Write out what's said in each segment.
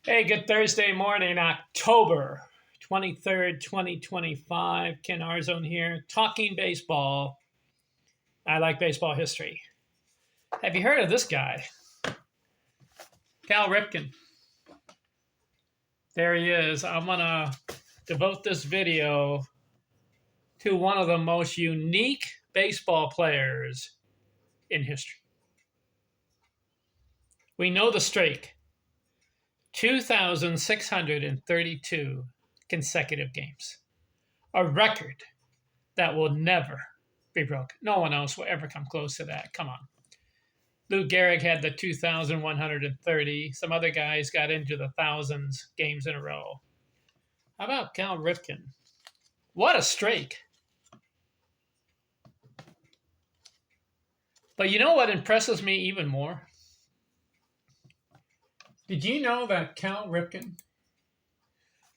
Hey, good Thursday morning, October 23rd, 2025. Ken Arzone here, talking baseball. I like baseball history. Have you heard of this guy? Cal Ripken. There he is. I'm going to devote this video to one of the most unique baseball players in history. We know the streak 2,632 consecutive games, a record that will never be broken. No one else will ever come close to that. Come on. Lou Gehrig had the 2,130. Some other guys got into the thousands games in a row. How about Cal Ripken? What a streak. But you know what impresses me even more? Did you know that Cal Ripken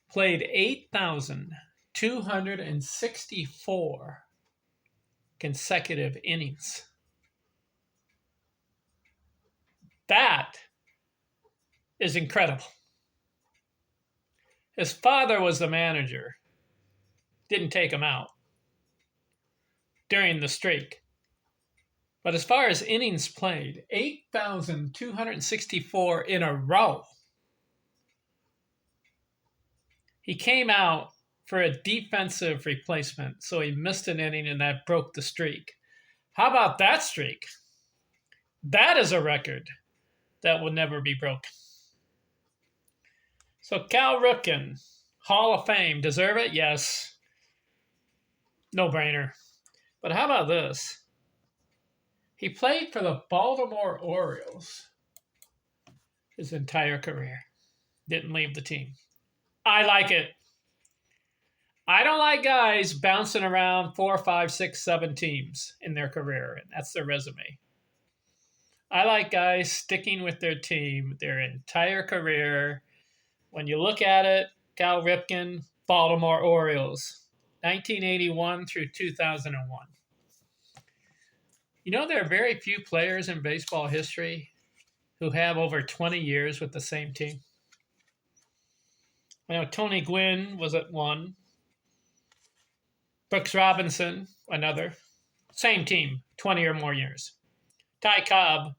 played 8,264 consecutive innings? That is incredible. His father was the manager, didn't take him out during the streak. But as far as innings played, 8,264 in a row. He came out for a defensive replacement, so he missed an inning and that broke the streak. How about that streak? That is a record that will never be broken. So Cal Ripken, Hall of Fame, deserve it? Yes. No brainer. But how about this? He played for the Baltimore Orioles his entire career. Didn't leave the team. I like it. I don't like guys bouncing around 4, 5, 6, 7 teams in their career, and that's their resume. I like guys sticking with their team their entire career. When you look at it, Cal Ripken, Baltimore Orioles, 1981 through 2001. You know, there are very few players in baseball history who have over 20 years with the same team. You know, Tony Gwynn was at one. Brooks Robinson, another. Same team, 20 or more years. Ty Cobb,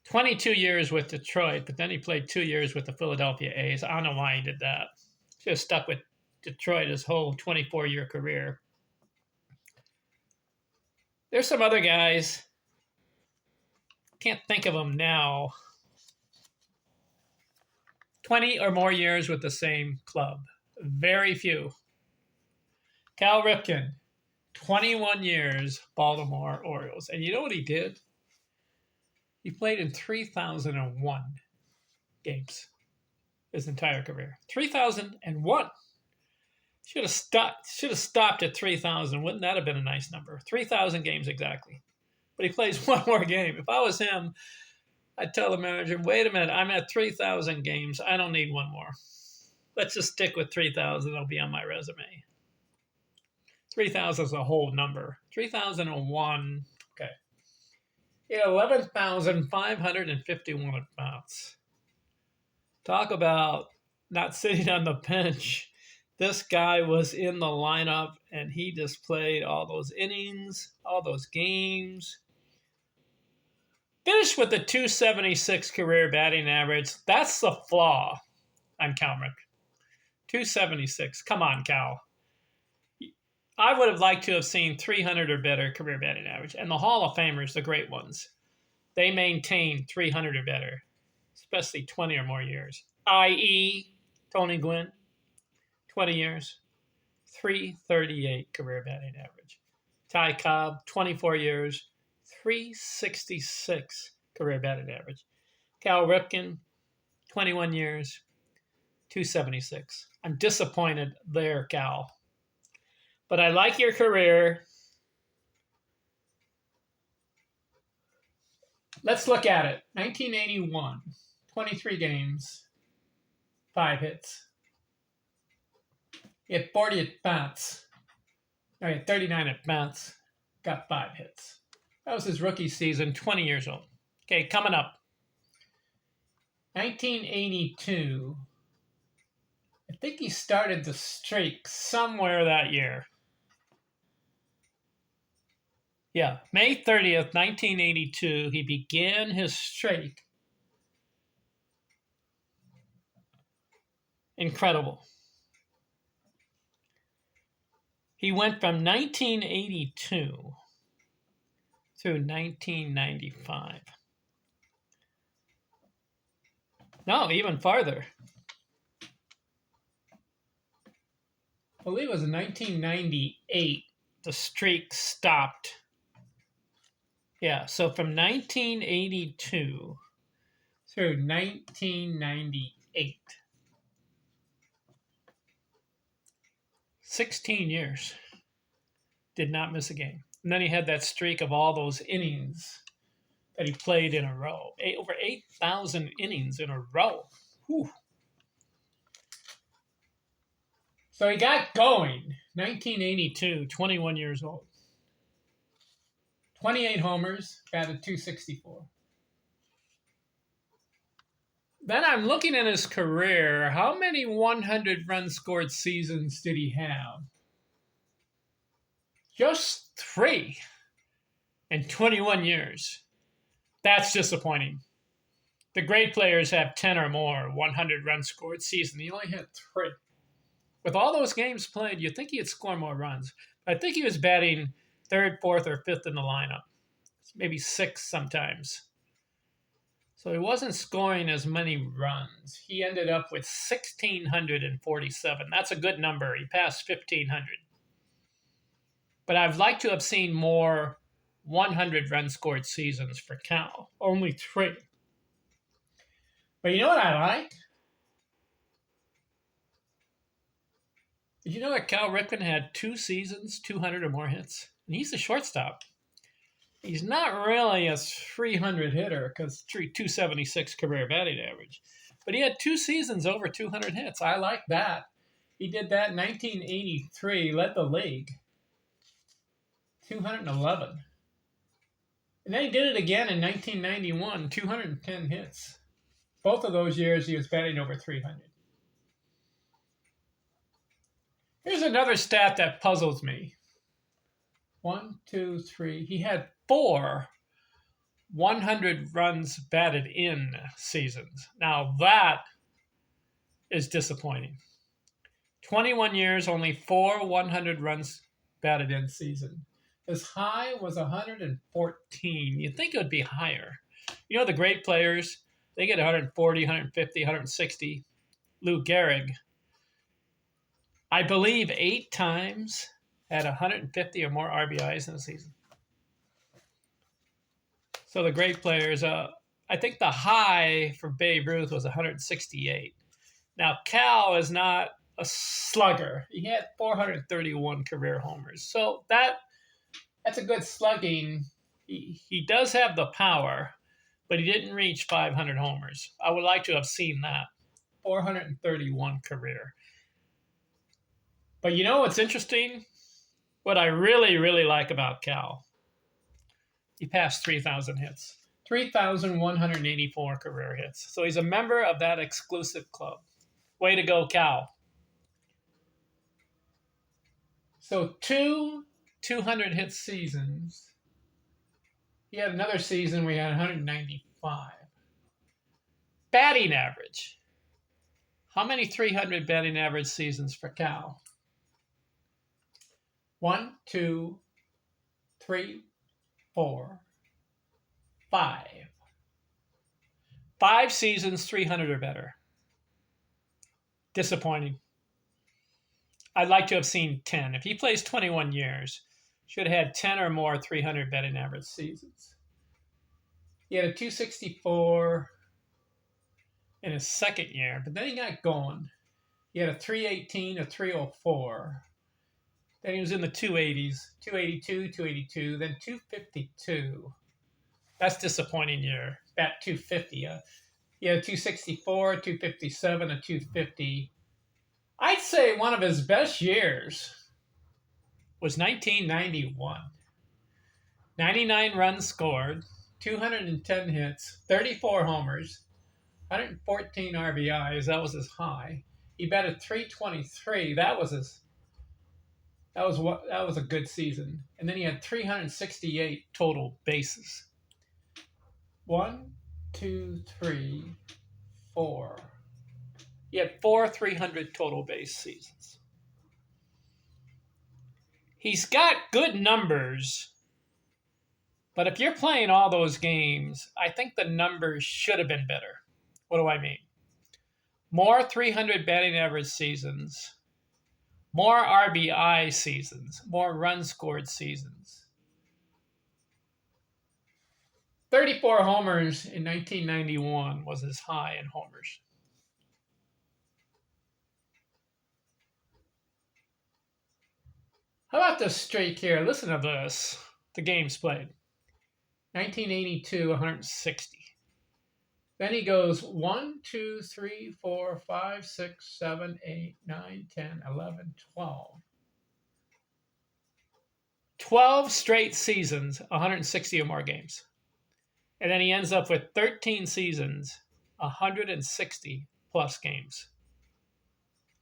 22 years with Detroit, but then he played 2 years with the Philadelphia A's. I don't know why he did that. Should have stuck with Detroit his whole 24-year career. There's some other guys. Can't think of them now. 20 or more years with the same club. Very few. Cal Ripken, 21 years, Baltimore Orioles. And you know what he did? He played in 3,001 games his entire career. 3,001. Should have stopped at 3,000. Wouldn't that have been a nice number? 3,000 games exactly. But he plays one more game. If I was him, I'd tell the manager, wait a minute, I'm at 3,000 games. I don't need one more. Let's just stick with 3,000. It'll be on my resume. 3,000 is a whole number. 3,001, okay. Yeah, 11,551 at bats. Talk about not sitting on the bench. This guy was in the lineup, and he just played all those innings, all those games. Finished with a 276 career batting average. That's the flaw on Cal Ripken. 276. Come on, Cal. I would have liked to have seen 300 or better career batting average. And the Hall of Famers, the great ones, they maintain 300 or better, especially 20 or more years. I.e., Tony Gwynn, 20 years, 338 career batting average. Ty Cobb, 24 years, 366 career batting average. Cal Ripken, 21 years, 276. I'm disappointed there, Cal. But I like your career. Let's look at it. 1981, 23 games, 5 hits. He had 40 at-bats. He had 39 at-bats, got 5 hits. That was his rookie season, 20 years old. Okay, coming up. 1982. I think he started the streak somewhere that year. Yeah, May 30th, 1982, he began his streak. Incredible. He went from 1982 through 1995. No, even farther. I believe it was in 1998 the streak stopped. Yeah, so from 1982 through 1998. 16 years. Did not miss a game. And then he had that streak of all those innings that he played in a row. Over 8,000 innings in a row. Whew. So he got going. 1982, 21 years old. 28 homers, batted .264. Then I'm looking at his career. How many 100 run scored seasons did he have? Just 3 in 21 years. That's disappointing. The great players have 10 or more 100 runs scored season. He only had 3. With all those games played, you'd think he'd score more runs. I think he was batting 3rd, 4th, or 5th in the lineup. Maybe 6th sometimes. So he wasn't scoring as many runs. He ended up with 1,647. That's a good number. He passed 1,500. But I'd like to have seen more 100 run scored seasons for Cal. Only 3. But you know what I like? Did you know that Cal Ripken had 2 seasons, 200 or more hits? And he's a shortstop. He's not really a 300 hitter because 276 career batting average. But he had 2 seasons over 200 hits. I like that. He did that in 1983, led the league. 211. And then he did it again in 1991, 210 hits. Both of those years he was batting over 300. Here's another stat that puzzles me. 1, 2, 3. He had 4 100 runs batted in seasons. Now that is disappointing. 21 years, only 4 100 runs batted in season. His high was 114. You'd think it would be higher. You know the great players, they get 140, 150, 160. Lou Gehrig, I believe 8 times had 150 or more RBIs in a season. So the great players, I think the high for Babe Ruth was 168. Now, Cal is not a slugger. He had 431 career homers. So that's a good slugging. He does have the power, but he didn't reach 500 homers. I would like to have seen that. 431 career. But you know what's interesting? What I really, really like about Cal, he passed 3,000 hits. 3,184 career hits. So he's a member of that exclusive club. Way to go, Cal. So 200 hit seasons. He had another season where he had 195. Batting average. How many 300 batting average seasons for Cal? 1, 2, 3, 4, 5. 5 seasons, 300 or better. Disappointing. I'd like to have seen 10. If he plays 21 years, should have had 10 or more 300 batting average seasons. He had a 264 in his second year, but then he got going. He had a 318, a 304. Then he was in the 280s, 282, 282, then 252. That's a disappointing year. Bat 250. He had a 264, 257, a 250. I'd say one of his best years was 1991. 99 runs scored, 210 hits, 34 homers, 114 RBIs. That was his high. He batted 323. That was a good season. And then he had 368 total bases. One, two, three, four. He had four 300 total base seasons. He's got good numbers, but if you're playing all those games, I think the numbers should have been better. What do I mean? More 300 batting average seasons, more RBI seasons, more runs scored seasons. 34 homers in 1991 was his high in homers. How about this streak here? Listen to this. The games played. 1982, 160. Then he goes 1, 2, 3, 4, 5, 6, 7, 8, 9, 10, 11, 12. 12 straight seasons, 160 or more games. And then he ends up with 13 seasons, 160 plus games.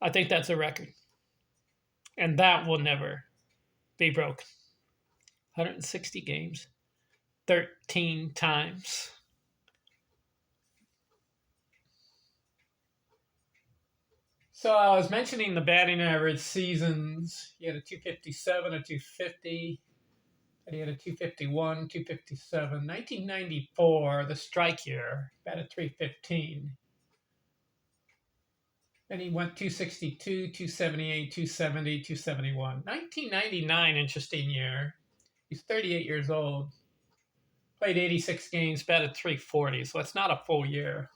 I think that's a record. And that will never be broken. 160 games, 13 times. So I was mentioning the batting average seasons. He had a 257, a 250. And he had a 251, 257. 1994, the strike year, batted 315. Then he went 262, 278, 270, 271. 1999, interesting year. He's 38 years old. Played 86 games, batted 340, so it's not a full year.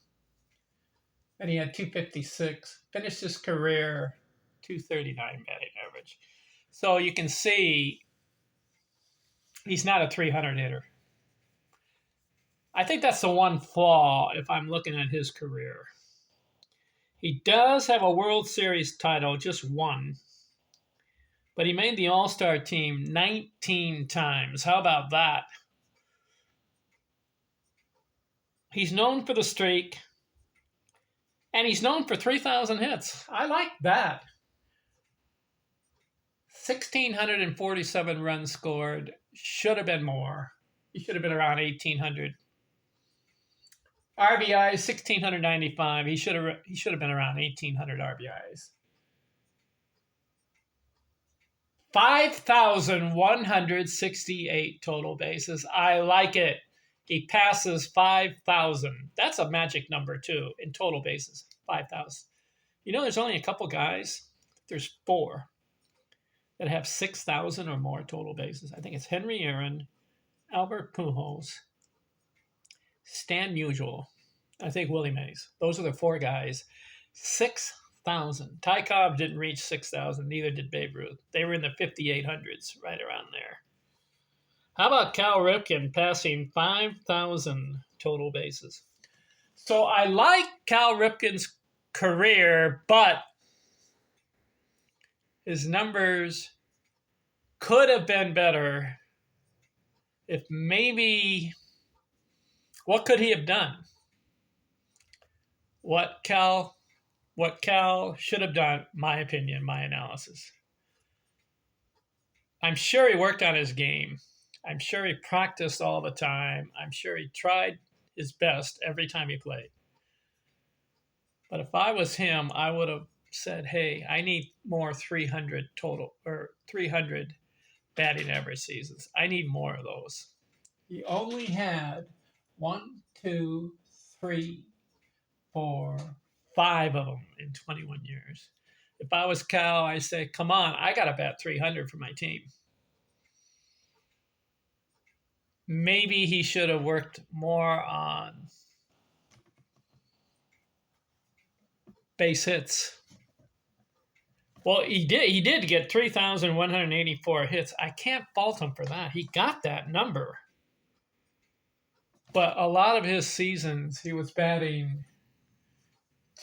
And he had 256. Finished his career 239 batting average. So you can see he's not a 300 hitter. I think that's the one flaw if I'm looking at his career. He does have a World Series title, just one. But he made the All-Star team 19 times. How about that? He's known for the streak. And he's known for 3,000 hits. I like that. 1,647 runs scored. Should have been more. He should have been around 1,800. RBIs, 1,695. He should have been around 1,800 RBIs. 5,168 total bases. I like it. He passes 5,000. That's a magic number, too, in total bases. 5,000. You know, there's only a couple guys. There's four that have 6,000 or more total bases. I think it's Henry Aaron, Albert Pujols, Stan Musial, I think Willie Mays. Those are the four guys. 6,000. Ty Cobb didn't reach 6,000. Neither did Babe Ruth. They were in the 5,800s, right around there. How about Cal Ripken passing 5,000 total bases? So I like Cal Ripken's career, but his numbers could have been better if maybe, what could he have done? What Cal should have done, my opinion, my analysis. I'm sure he worked on his game. I'm sure he practiced all the time. I'm sure he tried his best every time he played. But if I was him, I would have said, hey, I need more 300 total or 300 batting average seasons. I need more of those. He only had 1, 2, 3, 4, 5 of them in 21 years. If I was Cal, I'd say, come on, I got to bat 300 for my team. Maybe he should have worked more on base hits. Well, he did get 3,184 hits. I can't fault him for that. He got that number. But a lot of his seasons, he was batting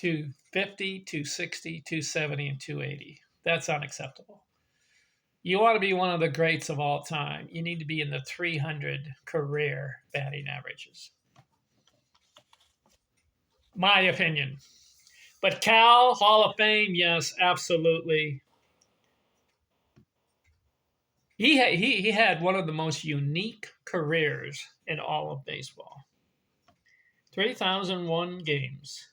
250, 260, 270, and 280. That's unacceptable. You want to be one of the greats of all time. You need to be in the 300 career batting averages. My opinion. But Cal, Hall of Fame, yes, absolutely. He had one of the most unique careers in all of baseball. 3,001 games,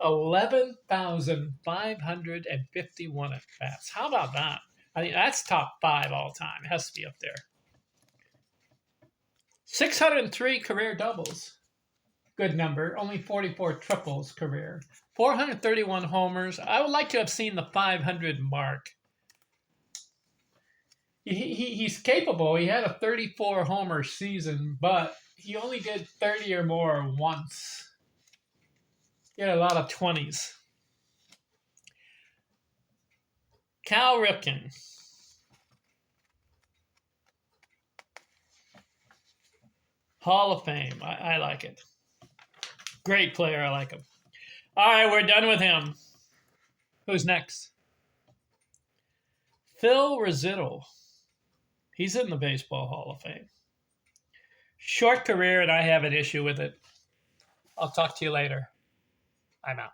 11,551 at bats. How about that? I think that's top five all time. It has to be up there. 603 career doubles. Good number. Only 44 triples career. 431 homers. I would like to have seen the 500 mark. He's capable. He had a 34 homer season, but he only did 30 or more once. He had a lot of 20s. Cal Ripken. Hall of Fame. I like it. Great player. I like him. All right, we're done with him. Who's next? Phil Rizzuto. He's in the Baseball Hall of Fame. Short career, and I have an issue with it. I'll talk to you later. I'm out.